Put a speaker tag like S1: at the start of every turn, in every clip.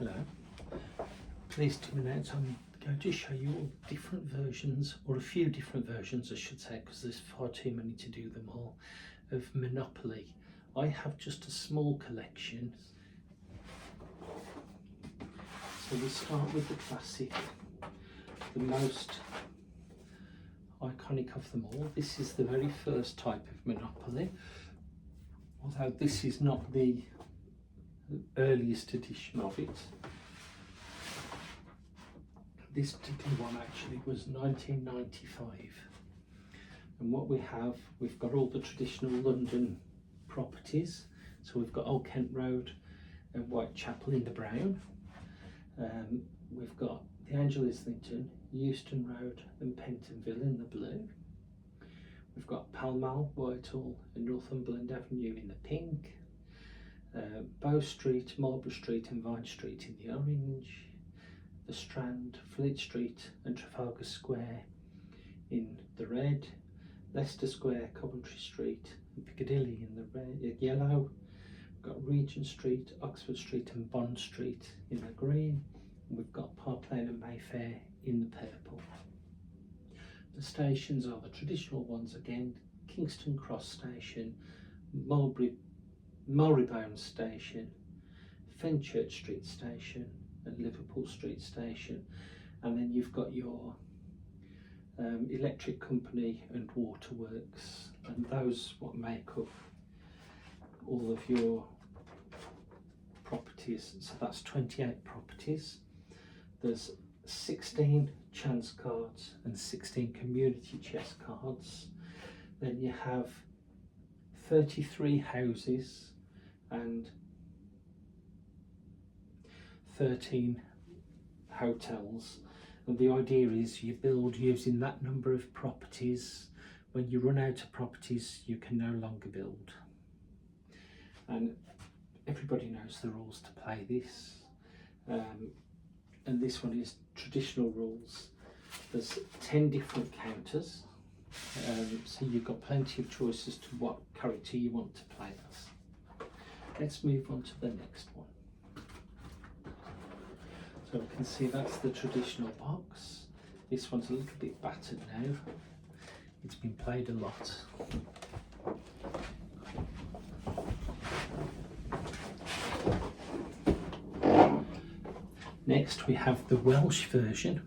S1: Hello, pleased to announce I'm going to show you all different versions, or a few different versions I should say, because there's far too many to do them all, of Monopoly. I have just a small collection. So we start with the classic, the most iconic of them all. This is the very first type of Monopoly, although this is not the earliest edition of it. This particular one actually was 1995, and what we've got all the traditional London properties. So we've got Old Kent Road and Whitechapel in the brown. We've got the Angel Islington, Euston Road and Pentonville in the blue. We've got Pall Mall, Whitehall and Northumberland Avenue in the pink. Bow Street, Marlborough Street and Vine Street in the orange. The Strand, Fleet Street and Trafalgar Square in the red. Leicester Square, Coventry Street and Piccadilly in the red, yellow. We've got Regent Street, Oxford Street and Bond Street in the green. And we've got Park Lane and Mayfair in the purple. The stations are the traditional ones again: Kingston Cross Station, Marylebone Station, Fenchurch Street Station and Liverpool Street Station. And then you've got your electric company and waterworks, and those what make up all of your properties. So that's 28 properties. There's 16 chance cards and 16 community chess cards. Then you have 33 houses and 13 hotels, and the idea is you build using that number of properties. When you run out of properties, you can no longer build. And everybody knows the rules to play this, and this one is traditional rules. There's 10 different counters, so you've got plenty of choices to what character you want to play as. Let's move on to the next one. So we can see that's the traditional box. This one's a little bit battered now. It's been played a lot. Next we have the Welsh version.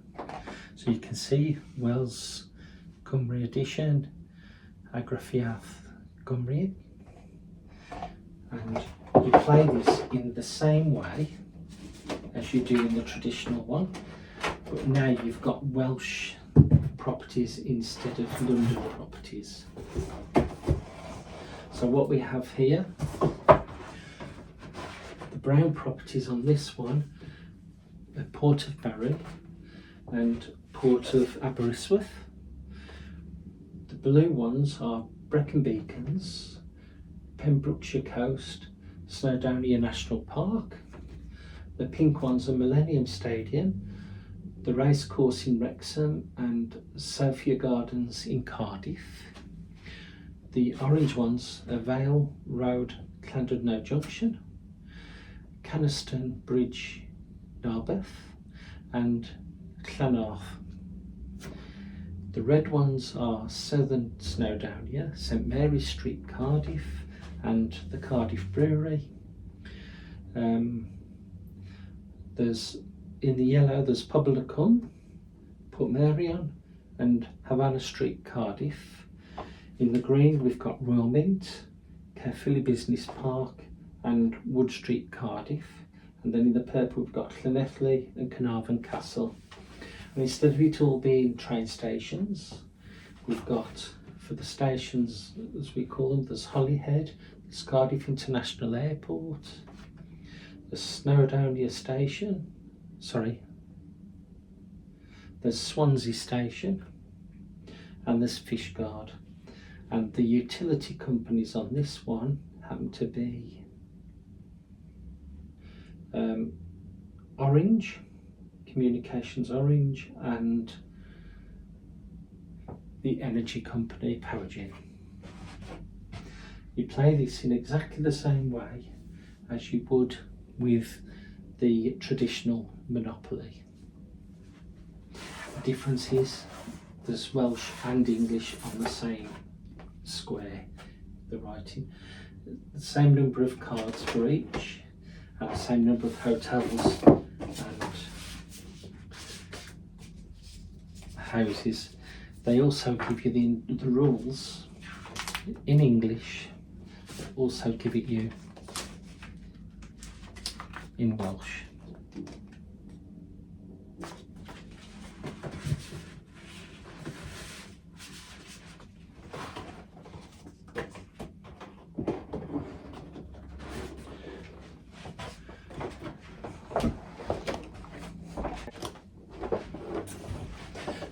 S1: So you can see Welsh Cymru edition, Agraffiath Cymru. And you play this in the same way as you do in the traditional one, but now you've got Welsh properties instead of London properties. So what we have here, the brown properties on this one are Port of Barry and Port of Aberystwyth. The blue ones are Brecon Beacons, Pembrokeshire Coast, Snowdonia National Park. The pink ones are Millennium Stadium, the Racecourse in Wrexham and Sophia Gardens in Cardiff. The orange ones are Vale Road, Llandudno Junction, Canaston Bridge, Narberth and Llanarth. The red ones are Southern Snowdonia, St Mary's Street, Cardiff and the Cardiff Brewery. There's in the yellow there's Poblancwm, Portmeirion and Havana Street, Cardiff. In the green we've got Royal Mint, Caerphilly Business Park and Wood Street, Cardiff. And then in the purple we've got Llanelli and Carnarvon Castle. And instead of it all being train stations, we've got, for the stations as we call them, there's Holyhead, there's Cardiff International Airport, the Snowdonia Station, there's Swansea Station and there's Fishguard. And the utility companies on this one happen to be Orange, Communications Orange and the energy company Powergen. You play this in exactly the same way as you would with the traditional Monopoly. The difference is there's Welsh and English on the same square, the writing. The same number of cards for each, and the same number of hotels and houses. They also give you the rules in English, but also give it you in Welsh.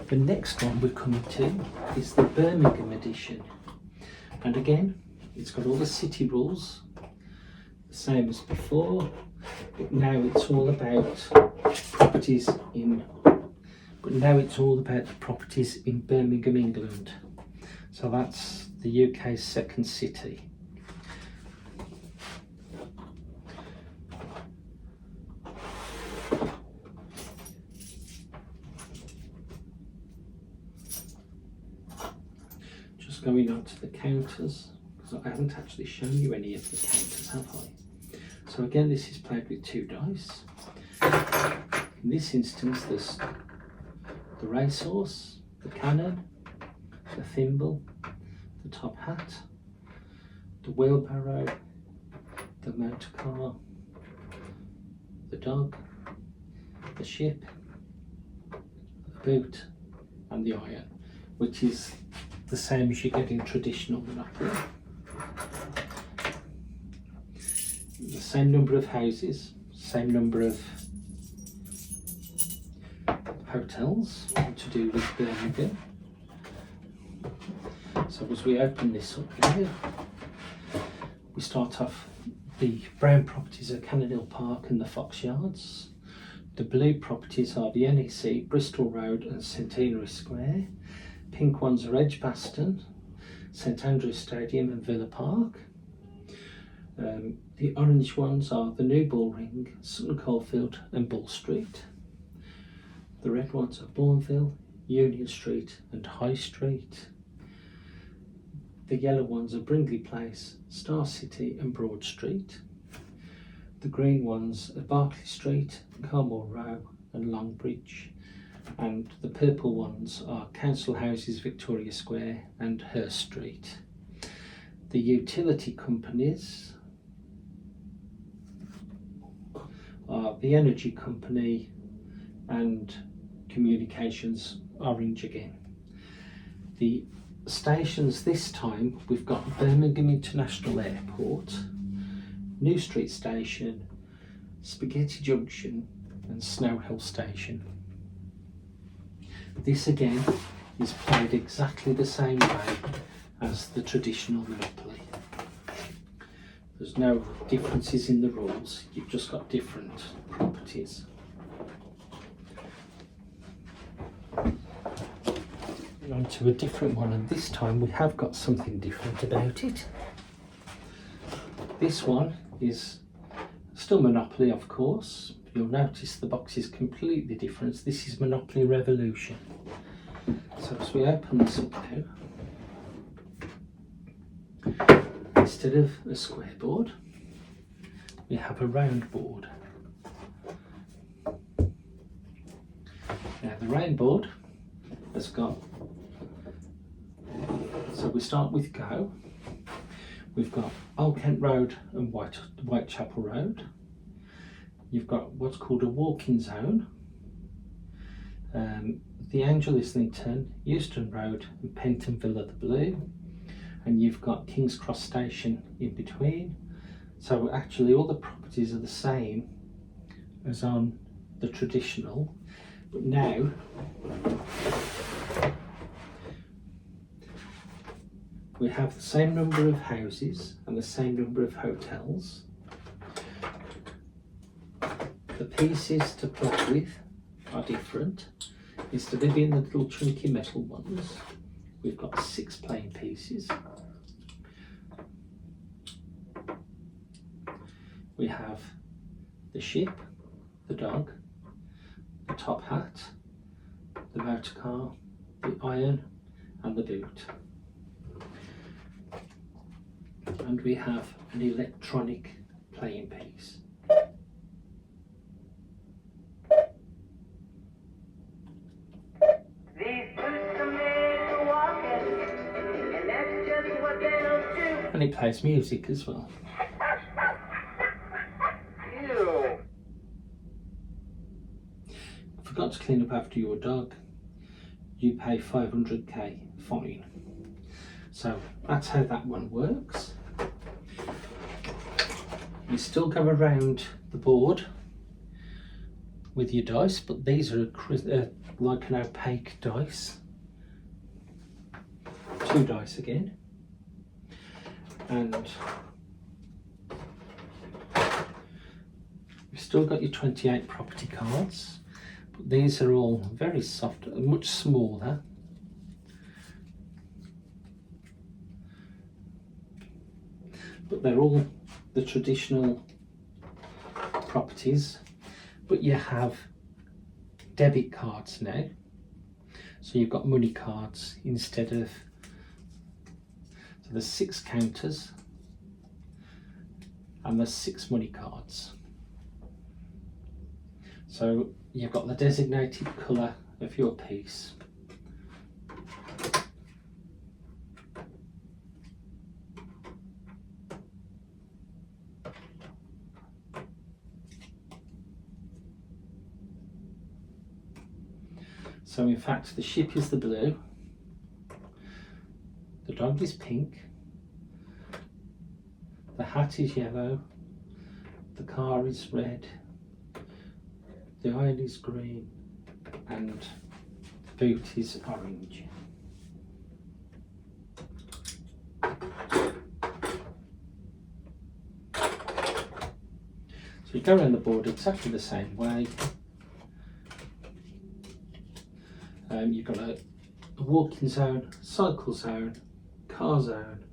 S1: The next one we're coming to is the Birmingham edition, and again it's got all the city rules, the same as before, but now it's all about properties in the properties in Birmingham, England. So that's the UK's second city. Going on to the counters, because I haven't actually shown you any of the counters, have I? So again, this is played with 2 dice. In this instance, there's the racehorse, the cannon, the thimble, the top hat, the wheelbarrow, the motor car, the dog, the ship, the boot, and the iron, which is the same as you get in traditional Monopoly. The same number of houses, same number of hotels to do with Birmingham. So as we open this up here, we start off, the brown properties are Cannon Hill Park and the Fox Yards. The blue properties are the NEC, Bristol Road and Centenary Square. Pink ones are Edgbaston, St Andrews Stadium and Villa Park. The orange ones are the New Bullring, Sutton Coldfield and Bull Street. The red ones are Bourneville, Union Street and High Street. The yellow ones are Brindley Place, Star City and Broad Street. The green ones are Berkeley Street, Carmore Row and Longbridge. And the purple ones are Council Houses, Victoria Square and Hurst Street. The utility companies are the Energy Company and Communications, orange again. The stations this time, we've got Birmingham International Airport, New Street Station, Spaghetti Junction and Snow Hill Station. This again is played exactly the same way as the traditional Monopoly. There's no differences in the rules, you've just got different properties. On to a different one, and this time we have got something different about it. This one is still Monopoly, of course. You'll notice the box is completely different. This is Monopoly Revolution. So as we open this up now, instead of a square board, we have a round board. Now the round board has got, so we start with Go. We've got Old Kent Road and Whitechapel Road. You've got what's called a walking zone. The Angel Islington, Euston Road and Penton Villa the Blue. And you've got King's Cross Station in between. So actually all the properties are the same as on the traditional, but now we have the same number of houses and the same number of hotels. The pieces to play with are different. Instead of being the little chunky metal ones, we've got 6 playing pieces. We have the ship, the dog, the top hat, the motor car, the iron and the boot. And we have an electronic playing piece. And it plays music as well.
S2: Ew.
S1: Forgot to clean up after your dog, you pay 500k fine. So that's how that one works. You still go around the board with your dice, but these are like an opaque dice. 2 dice again. And you've still got your 28 property cards, but these are all very soft and much smaller. But they're all the traditional properties, but you have debit cards now. So you've got money cards instead of, so there's 6 counters and there's 6 money cards. So you've got the designated colour of your piece. So in fact the ship is the blue, the dog is pink, the hat is yellow, the car is red, the iron is green and the boot is orange. So you go around the board exactly the same way. You've got a walking zone, cycle zone, car zone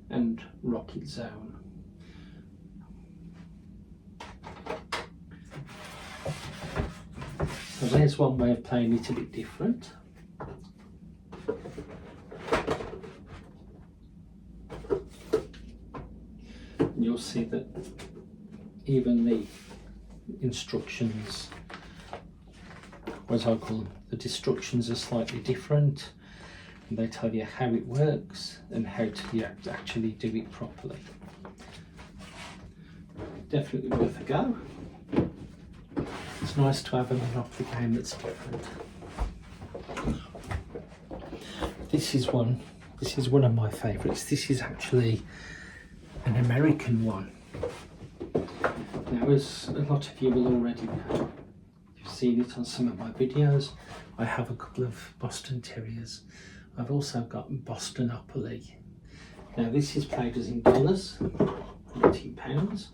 S1: and rocket zone. So there's one way of playing it a bit different. And you'll see that even the instructions, as I call them, the instructions are slightly different, and they tell you how it works and how to actually do it properly. Definitely worth a go. It's nice to have a Monopoly game that's different. This is one of my favourites. This is actually an American one. Now, as a lot of you will already know, you've seen it on some of my videos, I have a couple of Boston Terriers. I've also got Bostonopoly. Now this is played as in dollars, £19,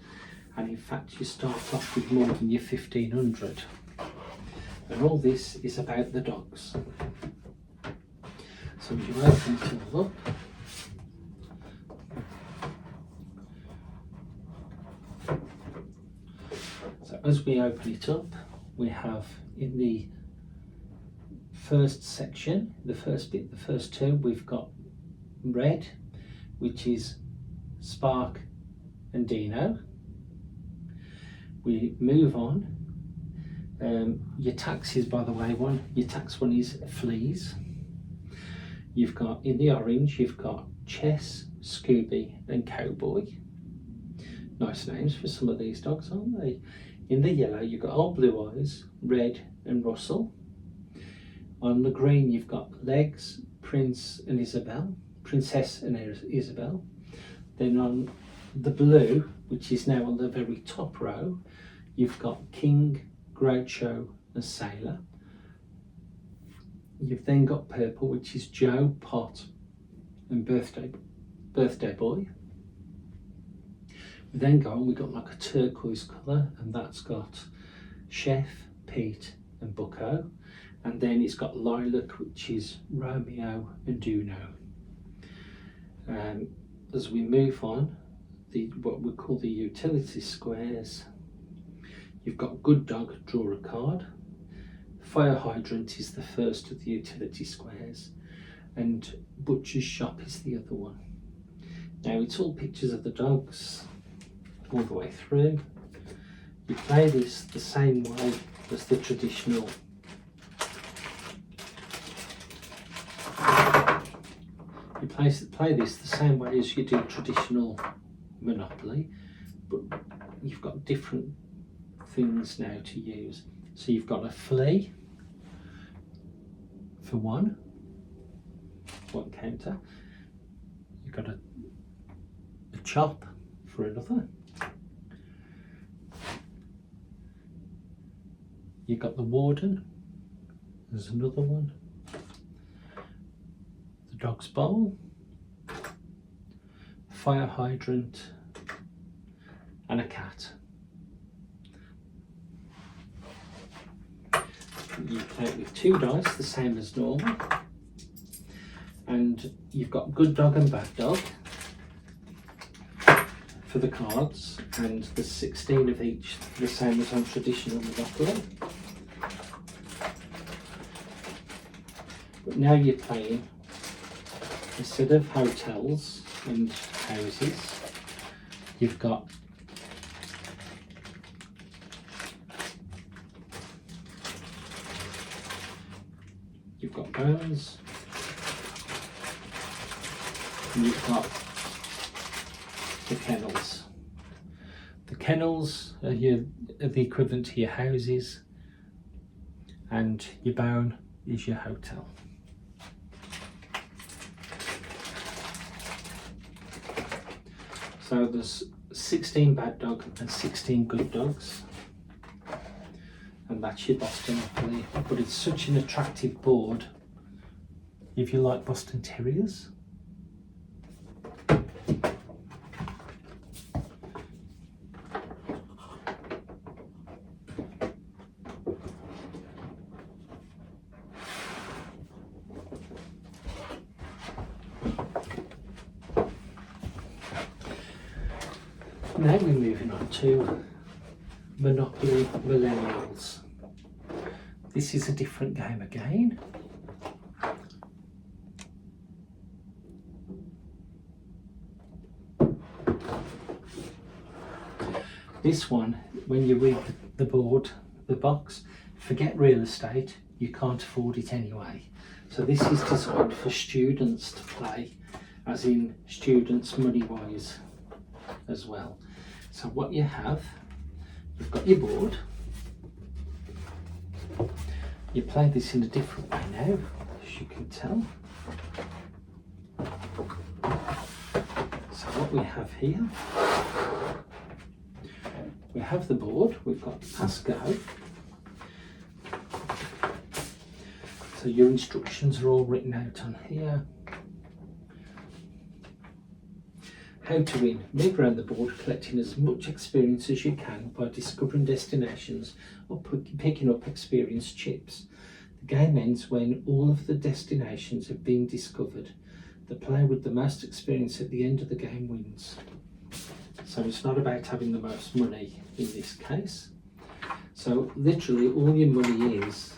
S1: and in fact you start off with more than your 1500. And all this is about the dogs. So as you open it all up, so as we open it up, we have in the first section, the first bit, the first 2, we've got red, which is Spark and Dino. We move on. Your taxes, by the way, your tax one is Fleas. You've got in the orange, you've got Chess, Scooby and Cowboy. Nice names for some of these dogs, aren't they? In the yellow, you've got Old Blue Eyes, Red and Russell. On the green, you've got Legs, Princess and Isabel. Then on the blue, which is now on the very top row, you've got King, Groucho and Sailor. You've then got purple, which is Joe, Pot and Birthday Boy. We then go on, we've got like a turquoise colour, and that's got Chef, Pete and Bucko. And then it's got Lilac, which is Romeo and Uno. As we move on, what we call the utility squares, You've got good dog, draw a card. Fire hydrant is the first of the utility squares, and butcher's shop is the other one. Now it's all pictures of the dogs all the way through. You play this the same way as the traditional play this the same way as you do traditional Monopoly, but you've got different things now to use. So you've got a flea for one counter, you've got a chop for another, you've got the warden, there's another one, the dog's bowl, fire hydrant, and a cat. You play it with 2 dice, the same as normal, and you've got good dog and bad dog for the cards, and there's 16 of each, the same as on traditional Monopoly. But now you're playing, instead of hotels and houses, you've got bones, and you've got the kennels. The kennels are the equivalent to your houses, and your bone is your hotel. So there's 16 bad dog and 16 good dogs, and that's your Bostonopoly. But it's such an attractive board if you like Boston Terriers. Now we're moving on to Monopoly Millennials. This is a different game again. This one, when you read the board, the box, forget real estate, you can't afford it anyway. So this is designed for students to play, as in students money-wise as well. So what you have, you've got your board. You play this in a different way now, as you can tell. So what we have here, we have the board, we've got pass go. So your instructions are all written out on here. How to win. Move around the board collecting as much experience as you can by discovering destinations or picking up experience chips. The game ends when all of the destinations have been discovered. The player with the most experience at the end of the game wins. So it's not about having the most money in this case. So literally all your money is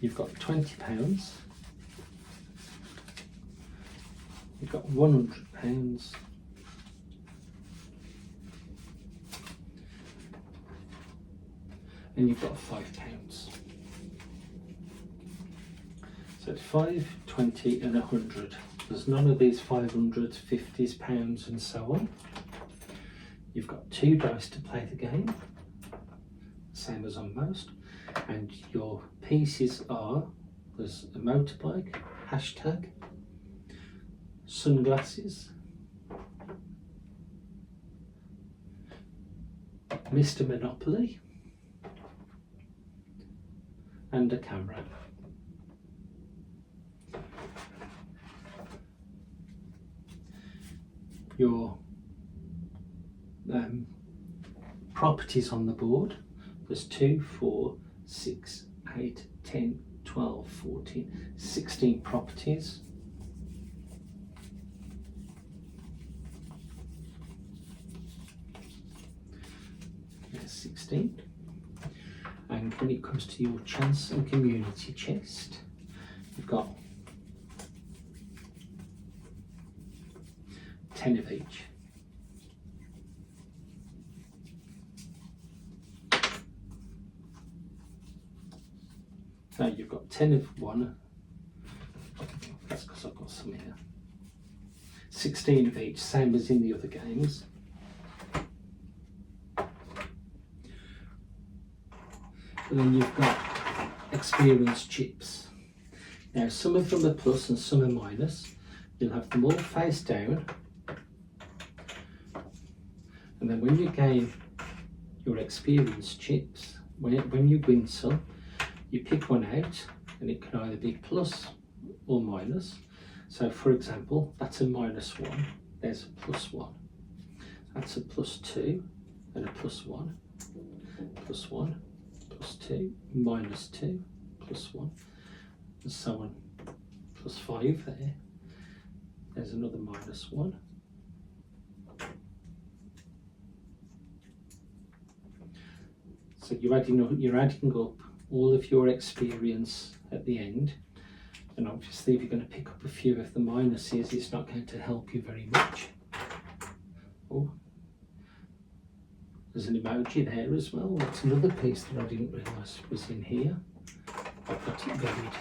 S1: you've got £20, you've got £100, and you've got £5. So it's 5, 20 and 100. There's none of these 500s, 50s, pounds and so on. You've got 2 dice to play the game, same as on most, and your pieces are, there's a motorbike, hashtag, sunglasses, Mr. Monopoly, and a camera. Your properties on the board, there's 2, 4, 6, 8, 10, 12, 14, 16 properties. There's 16. And when it comes to your chance and community chest, you've got 10 of each. So you've got 10 of one, that's because I've got some here. 16 of each, same as in the other games. And then you've got experience chips. Now some of them are plus and some are minus. You'll have them all face down. And then when you gain your experience chips, when you win some, you pick one out and it can either be plus or minus. So for example, that's a -1, there's a +1. That's a +2 and a +1, +1, +2, -2, +1, and so on, +5 there. There's another -1. So you're adding up all of your experience at the end, and obviously if you're going to pick up a few of the minuses, it's not going to help you very much. Oh, there's an emoji there as well. That's another piece that I didn't realise was in here. I've got it buried.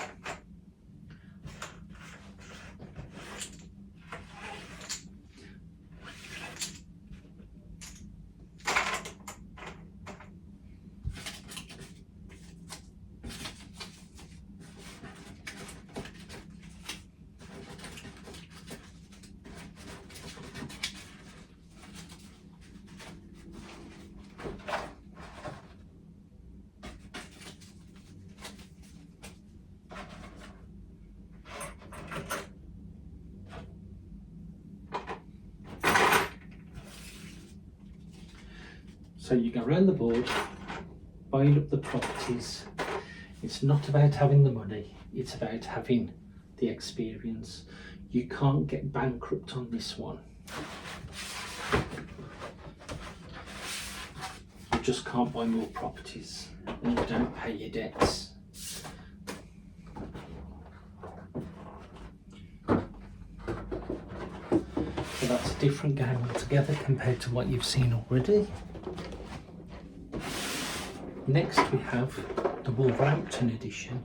S1: So you go around the board, buying up the properties. It's not about having the money, it's about having the experience. You can't get bankrupt on this one. You just can't buy more properties and you don't pay your debts. So that's a different game altogether compared to what you've seen already. Next we have the Wolverhampton edition.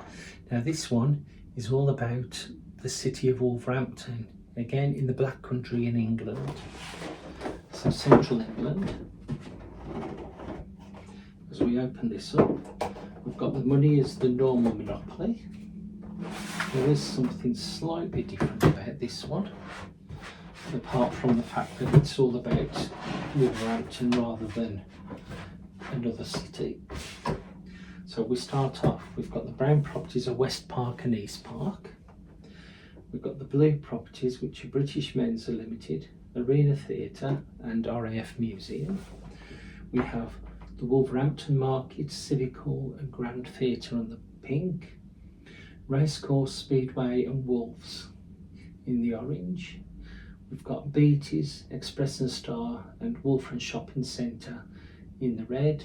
S1: Now this one is all about the city of Wolverhampton, again in the Black Country in England, so central England. As we open this up, we've got the money as the normal Monopoly. There is something slightly different about this one, apart from the fact that it's all about Wolverhampton rather than another city. So we start off, we've got the brown properties of West Park and East Park. We've got the blue properties, which are British Men's Limited, Arena Theatre and RAF Museum. We have the Wolverhampton Market, Civic Hall and Grand Theatre on the pink, Racecourse, Speedway and Wolves in the orange. We've got Beatties, Express and Star and Wolfram Shopping Centre in the red.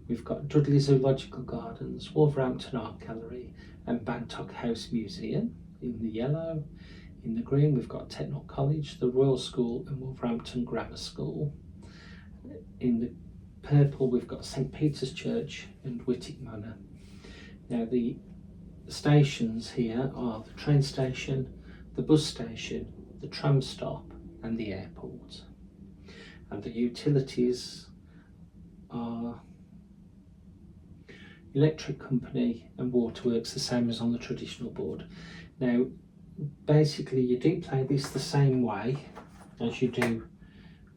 S1: We've got Dudley Zoological Gardens, Wolverhampton Art Gallery and Bantock House Museum in the yellow. In the green we've got Technical College, the Royal School and Wolverhampton Grammar School. In the purple we've got St Peter's Church and Whittick Manor. Now the stations here are the train station, the bus station, the tram stop and the airport. And the utilities are electric company and waterworks, the same as on the traditional board. Now basically you do play this the same way as you do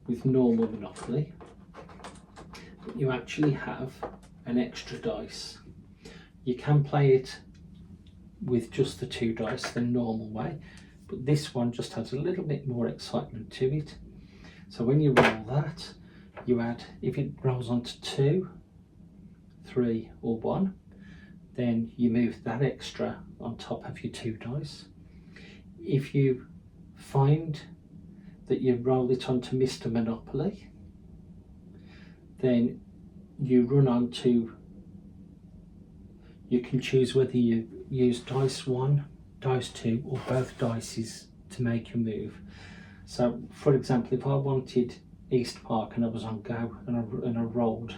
S1: with normal Monopoly, but you actually have an extra dice. You can play it with just the 2 dice the normal way, but this one just has a little bit more excitement to it. So when you roll that, you add, if it rolls onto 2, 3 or 1, then you move that extra on top of your 2 dice. If you find that you roll it onto Mr. Monopoly, then you run on to, you can choose whether you use dice 1, dice 2 or both dices to make your move. So for example, if I wanted East Park and I was on go and I rolled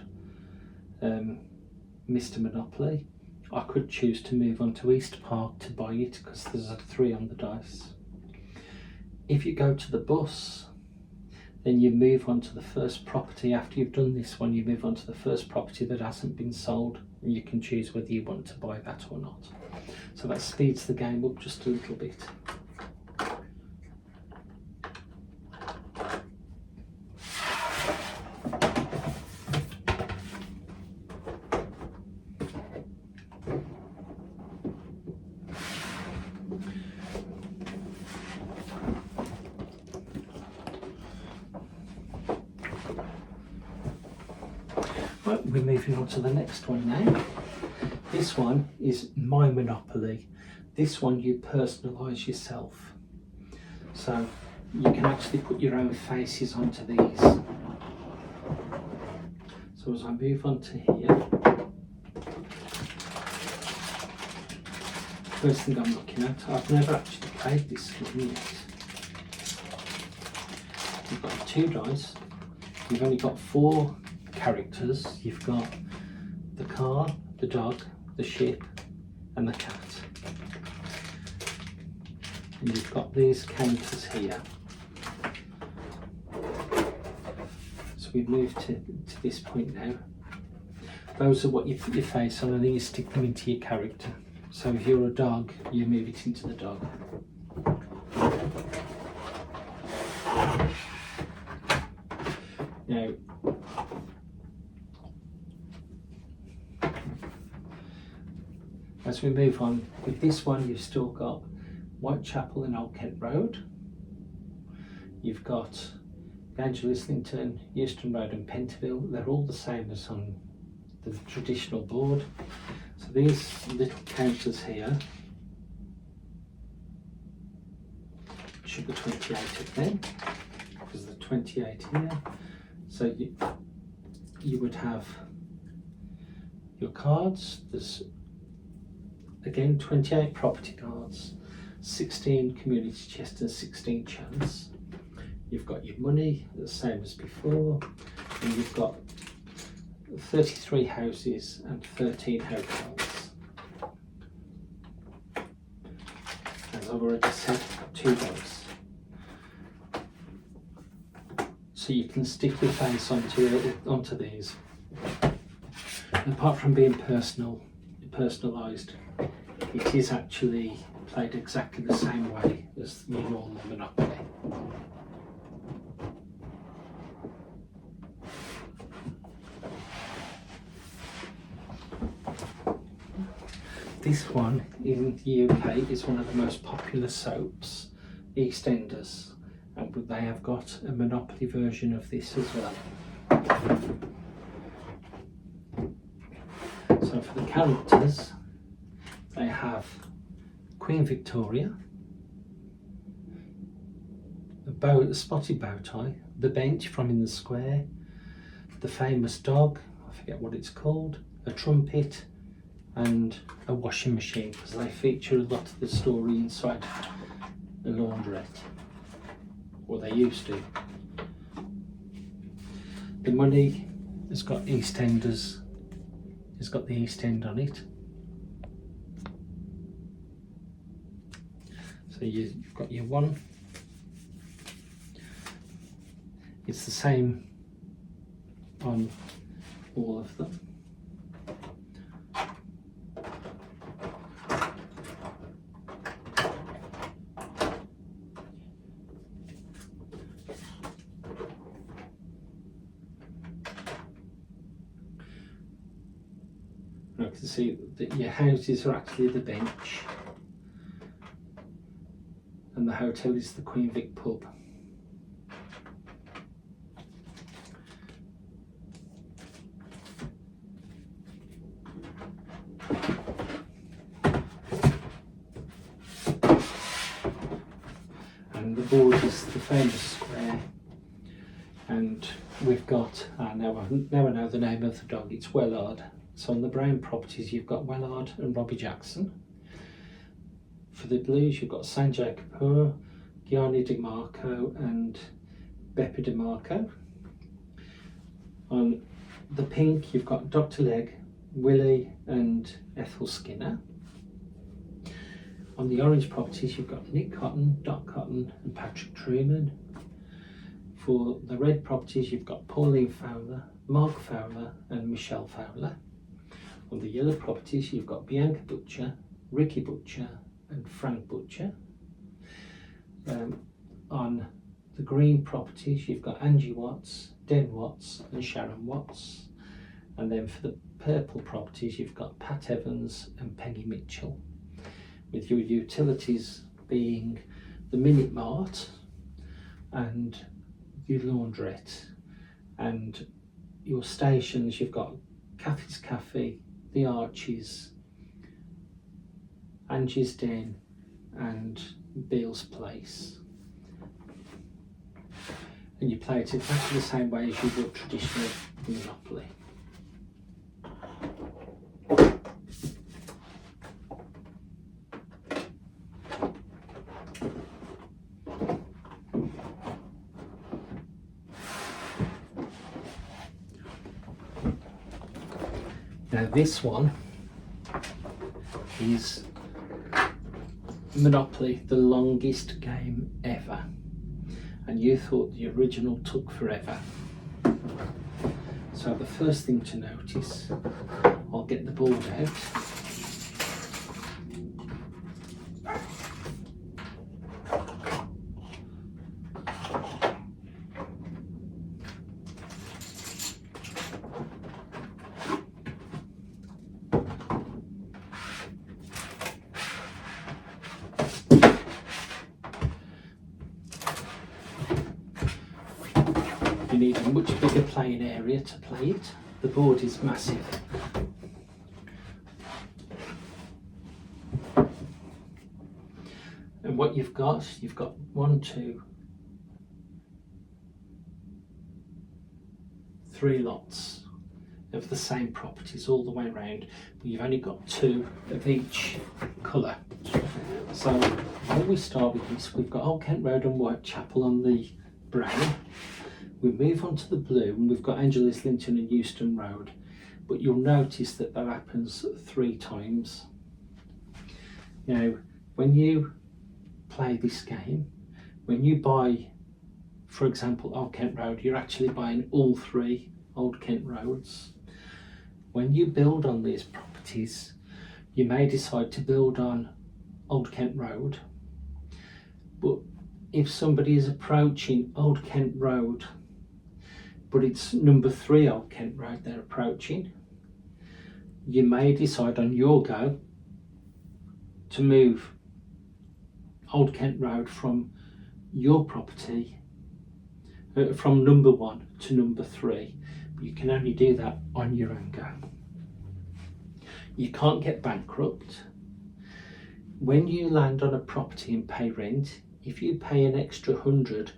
S1: Mr. Monopoly, I could choose to move on to East Park to buy it because there's a 3 on the dice. If you go to the bus, then you move on to the first property. After you've done this one, you move on to the first property that hasn't been sold, and you can choose whether you want to buy that or not. So that speeds the game up just a little bit. Right, we're moving on to the next one now. This one is My Monopoly. This one you personalise yourself. So you can actually put your own faces onto these. So as I move on to here, first thing I'm looking at, I've never actually played this game yet. You've got 2 dice, you've only got 4 characters. You've got the car, the dog, the ship and the cat. And you've got these counters here. So we've moved to this point now. Those are what you put your face on and then you stick them into your character. So if you're a dog, you move it into the dog. Now, as we move on, with this one you've still got Whitechapel and Old Kent Road. You've got Angel Islington, Euston Road and Pentonville. They're all the same as on the traditional board. So these little counters here should be 28 of them, because there's 28 here. So you would have your cards. There's again 28 property cards, 16 community chest and 16 chance. You've got your money, the same as before, and you've got 33 houses and 13 hotels. As I've already said, 2 dogs. So you can stick your face onto these. And apart from being personalised, it is actually played exactly the same way as your normal Monopoly. This one in the UK is one of the most popular soaps, Eastenders, and they have got a Monopoly version of this as well. So for the characters, they have Queen Victoria, a spotted bow tie, the bench from In the Square, the famous dog, I forget what it's called, a trumpet, and a washing machine, because they feature a lot of the story inside the laundrette, or they used to. The money has got Eastenders, it's got the East End on it. So you've got your one. It's the same on all of them. I can see that your houses are actually the bench, and the hotel is the Queen Vic pub. and the board is the famous square. And we've got, now I know the name of the dog, it's Wellard. So on the brown properties you've got Wellard and Robbie Jackson. For the blues you've got Sanjay Kapoor, Gianni DiMarco and Beppe DiMarco. On the pink you've got Dr. Legg, Willie and Ethel Skinner. On the orange properties you've got Nick Cotton, Doc Cotton and Patrick Truman. For the red properties you've got Pauline Fowler, Mark Fowler and Michelle Fowler. On the yellow properties you've got Bianca Butcher, Ricky Butcher and Frank Butcher. On the green properties you've got Angie Watts, Den Watts and Sharon Watts. And then for the purple properties you've got Pat Evans and Peggy Mitchell, with your utilities being the Minute Mart and your laundrette. And your stations you've got Kathy's Cafe, The Archies, Angie's Den and Beale's Place. And you play it exactly the same way as you would traditional Monopoly. Now this one is Monopoly, the longest game ever, and you thought the original took forever. So the first thing to notice, I'll get the board out. You need a much bigger playing area to play it. The board is massive. And what you've got 1, 2, 3 lots of the same properties all the way around, but you've only got 2 of each colour. So when we start with this, we've got Old Kent Road and Whitechapel on the brown. We move on to the blue and we've got Angel Islington and Euston Road, but you'll notice that that happens 3 times. Now when you play this game, when you buy, for example, Old Kent Road, you're actually buying all 3 Old Kent Roads. When you build on these properties, you may decide to build on Old Kent Road, but if somebody is approaching Old Kent Road, but it's number 3 Old Kent Road they're approaching, you may decide on your go to move Old Kent Road from your property, from number 1 to number 3. But you can only do that on your own go. You can't get bankrupt. When you land on a property and pay rent, if you pay an extra 100,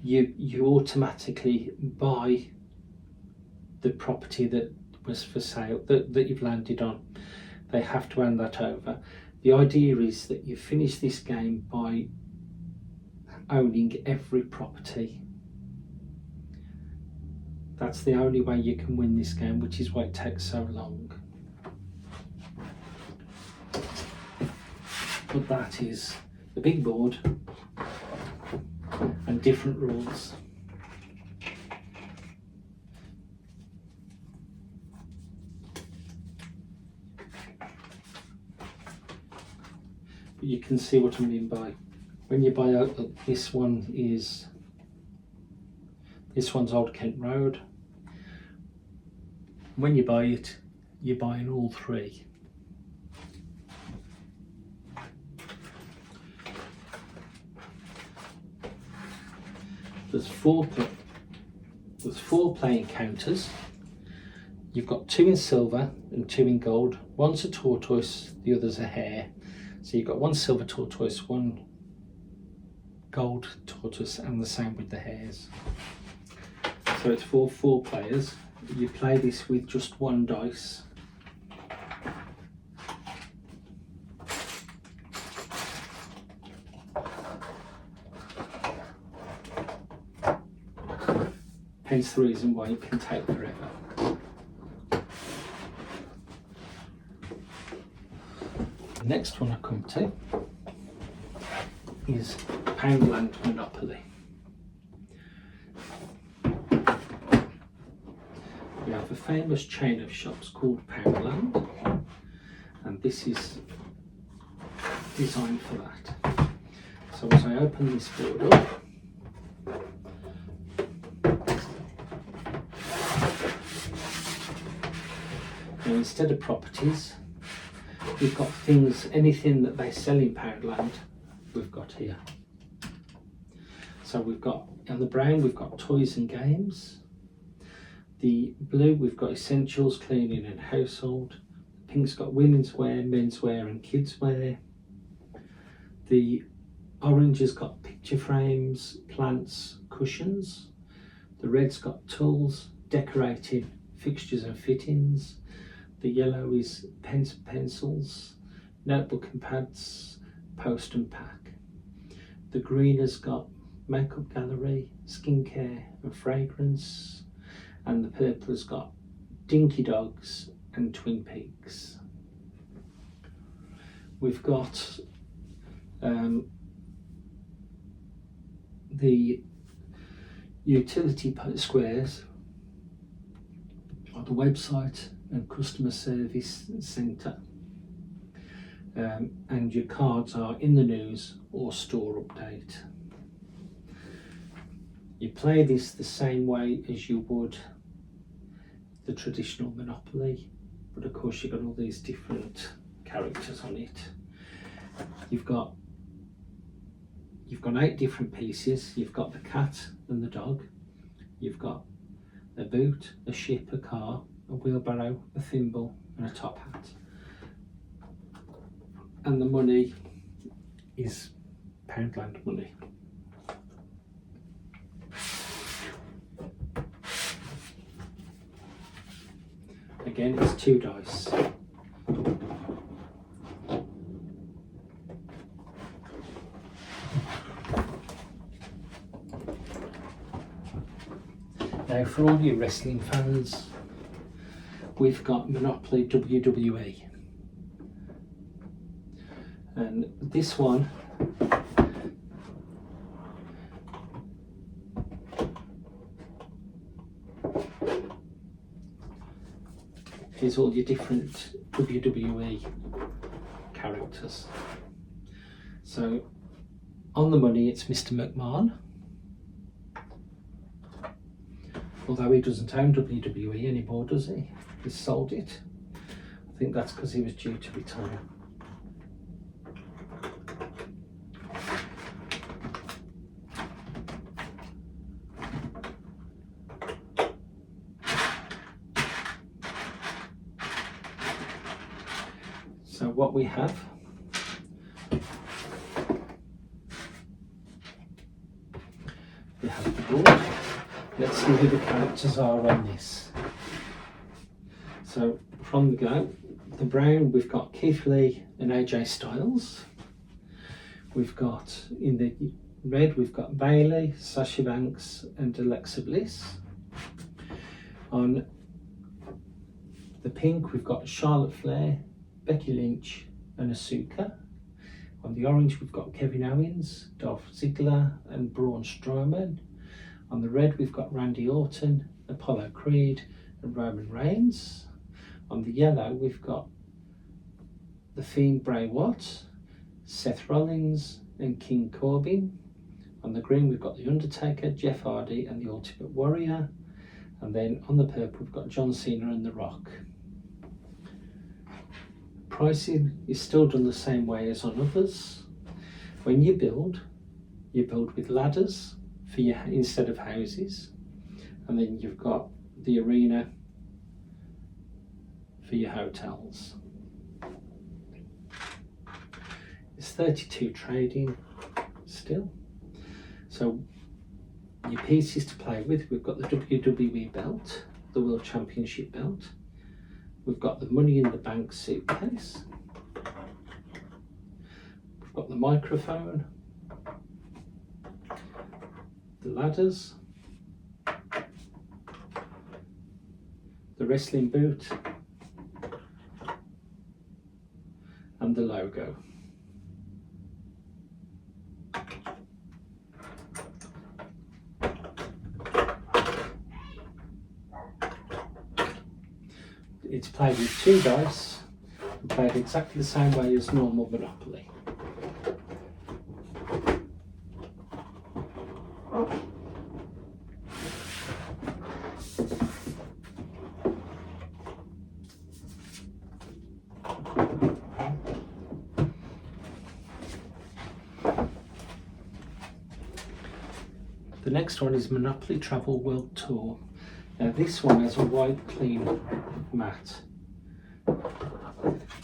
S1: you automatically buy the property that was for sale, that you've landed on. They have to hand that over. The idea is that you finish this game by owning every property. That's the only way you can win this game, which is why it takes so long. But that is the big board and different rules. But you can see what I mean by, when you buy out, this one's Old Kent Road. When you buy it, you're buying all 3. There's 4 playing counters. You've got 2 in silver and 2 in gold. One's a tortoise, the other's a hare. So you've got 1 silver tortoise, 1 gold tortoise, and the same with the hares. So it's for 4 players. You play this with just 1 dice. Hence the reason why it can take forever. The next one I come to is Poundland Monopoly. We have a famous chain of shops called Poundland, and this is designed for that. So as I open this board up, now instead of properties, we've got things, anything that they sell in Poundland, we've got here. So we've got, on the brown, we've got toys and games. The blue, we've got essentials, cleaning and household. The pink's got women's wear, men's wear and kids wear. The orange has got picture frames, plants, cushions. The red's got tools, decorating, fixtures and fittings. The yellow is pens and pencils, notebook and pads, post and pack. The green has got makeup gallery, skincare and fragrance. And the purple has got Dinky Dogs and Twin Peaks. We've got the utility squares, or the website and customer service centre, and your cards are in the news or store update. You play this the same way as you would the traditional Monopoly, but of course you've got all these different characters on it. You've got 8 different pieces. You've got the cat and the dog. You've got a boot, a ship, a car, a wheelbarrow, a thimble and a top hat. And the money is Poundland money. Again, it's 2 dice. Now, for all you wrestling fans, we've got Monopoly WWE. And this one is all your different WWE characters. So on the money it's Mr. McMahon, although he doesn't own WWE anymore, does he? He's sold it. I think that's because he was due to retire. So what we have, we have the board. Let's see who the characters are on this. So from the go, the brown, we've got Keith Lee and AJ Styles. We've got, in the red, we've got Bailey, Sasha Banks and Alexa Bliss. On the pink, we've got Charlotte Flair, Becky Lynch and Asuka. On the orange, we've got Kevin Owens, Dolph Ziggler and Braun Strowman. On the red, we've got Randy Orton, Apollo Creed and Roman Reigns. On the yellow, we've got The Fiend Bray Wyatt, Seth Rollins and King Corbin. On the green, we've got The Undertaker, Jeff Hardy and The Ultimate Warrior. And then on the purple, we've got John Cena and The Rock. Pricing is still done the same way as on others. When you build with ladders for your, instead of houses, and then you've got the arena for your hotels. It's 32 trading still. So your pieces to play with, we've got the WWE belt, the World Championship belt, we've got the Money in the Bank suitcase, we've got the microphone, the ladders, the wrestling boot, and the logo. It's played with 2 dice and played exactly the same way as normal Monopoly. The next one is Monopoly Travel World Tour. Now this one has a white clean mat.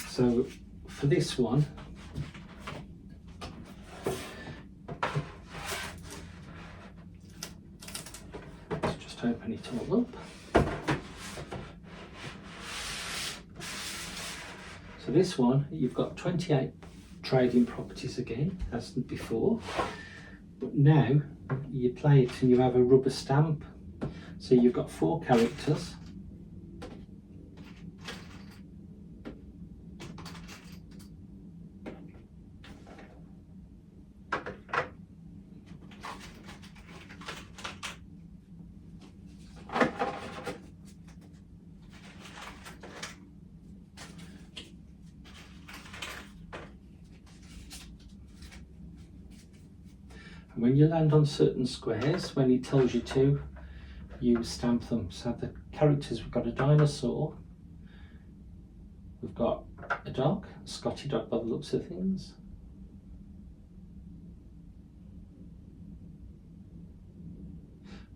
S1: So for this one, let's just open it all up. So this one, you've got 28 trading properties again, as before, but now you play it and you have a rubber stamp. So you've got 4 characters. And when you land on certain squares, when it tells you to, you stamp them. So the characters, we've got a dinosaur, we've got a dog, a Scotty dog by the looks of things,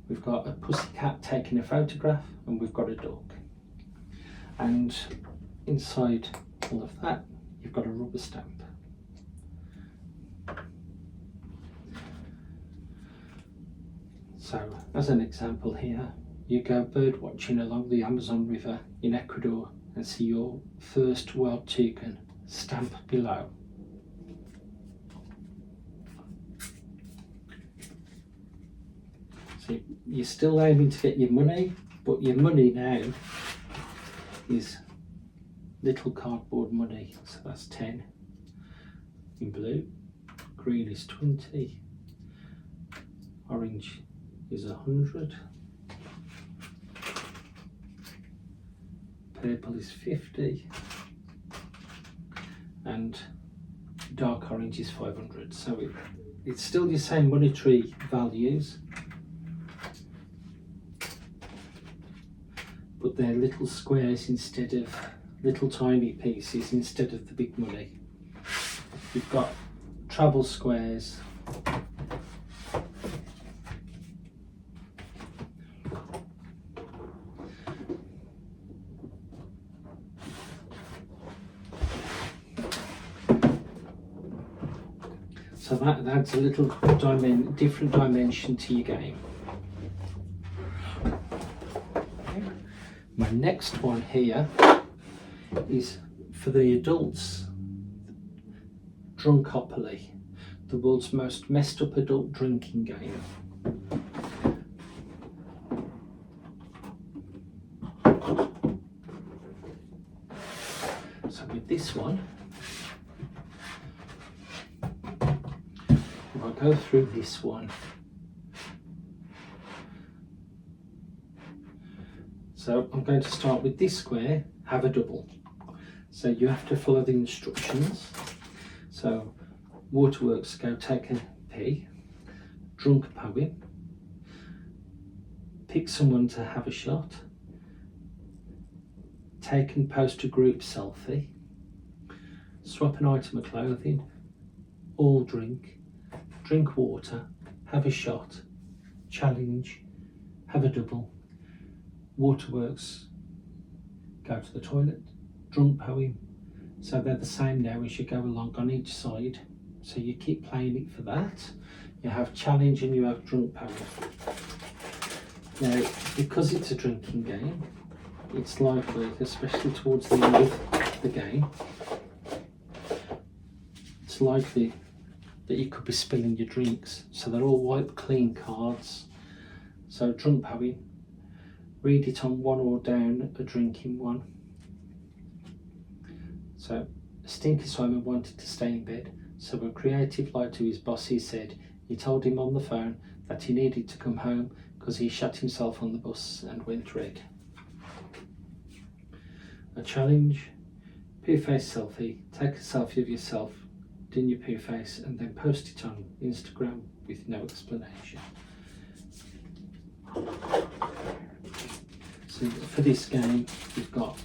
S1: we've got a pussycat taking a photograph, and we've got a dog. And inside all of that, you've got a rubber stamp. So, as an example here, you go bird watching along the Amazon River in Ecuador and see your first wild toucan, stamp below. So you're still aiming to get your money, but your money now is little cardboard money. So that's 10 in blue, green is 20, orange is 100, purple is 50, and dark orange is 500. So it's still the same monetary values, but they're little squares instead of little tiny pieces instead of the big money. You've got travel squares, so that adds a little different dimension to your game. My next one here is for the adults, Drunkopoly, the world's most messed up adult drinking game. So with this one, I'll go through this one. So I'm going to start with this square, have a double. So you have to follow the instructions. So waterworks, go take a pee, drunk poem, pick someone to have a shot, take and post a group selfie, swap an item of clothing, all drink, drink water, have a shot, challenge, have a double, waterworks, go to the toilet, drunk poem. So they're the same now as you go along on each side. So you keep playing it for that. You have challenge and you have drunk power. Now, because it's a drinking game, it's likely, especially towards the end of the game, it's likely that you could be spilling your drinks. So they're all wiped clean cards. So drunk power, read it on one or down a drinking one. So Stinky Simon wanted to stay in bed, so when Creative lied to his boss, he said he told him on the phone that he needed to come home because he shut himself on the bus and went red. A challenge: poo face selfie. Take a selfie of yourself doing your poo face and then post it on Instagram with no explanation. So for this game, we've got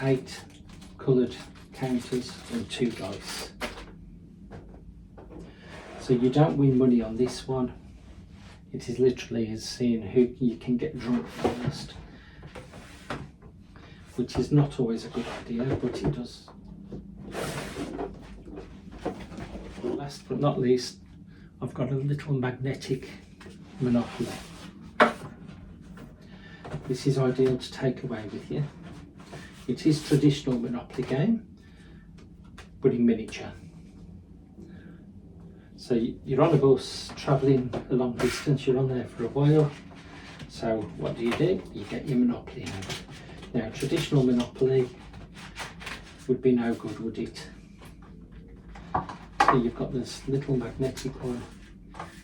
S1: 8 coloured counters and 2 dice. So you don't win money on this one. It is literally as seeing who you can get drunk first, which is not always a good idea, but it does. Last but not least, I've got a little magnetic Monopoly. This is ideal to take away with you. It is traditional Monopoly game, but in miniature. So you're on a bus travelling a long distance, you're on there for a while. So what do? You get your Monopoly out. Now traditional Monopoly would be no good, would it? So you've got this little magnetic one.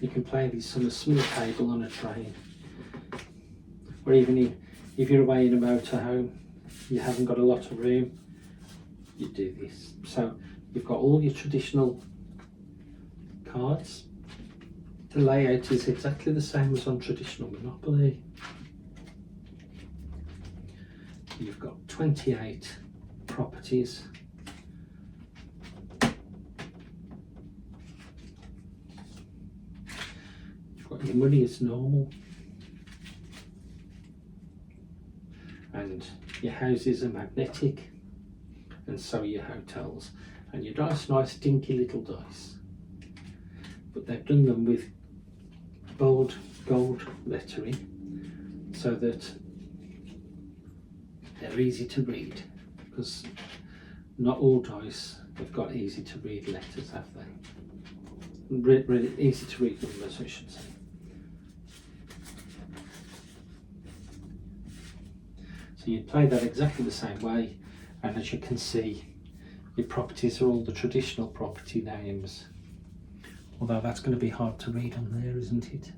S1: You can play this on a small table on a train, or even if you're away in a motorhome, you haven't got a lot of room, you do this. So you've got all your traditional cards. The layout is exactly the same as on traditional Monopoly. You've got 28 properties. You've got your money as normal. And your houses are magnetic, and so are your hotels. And your dice, nice dinky little dice. But they've done them with bold gold lettering so that they're easy to read, because not all dice have got easy to read letters, have they? Easy to read numbers, I should say. So you play that exactly the same way, and as you can see, your properties are all the traditional property names. Although that's going to be hard to read on there, isn't it?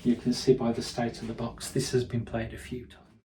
S1: You can see by the state of the box, this has been played a few times.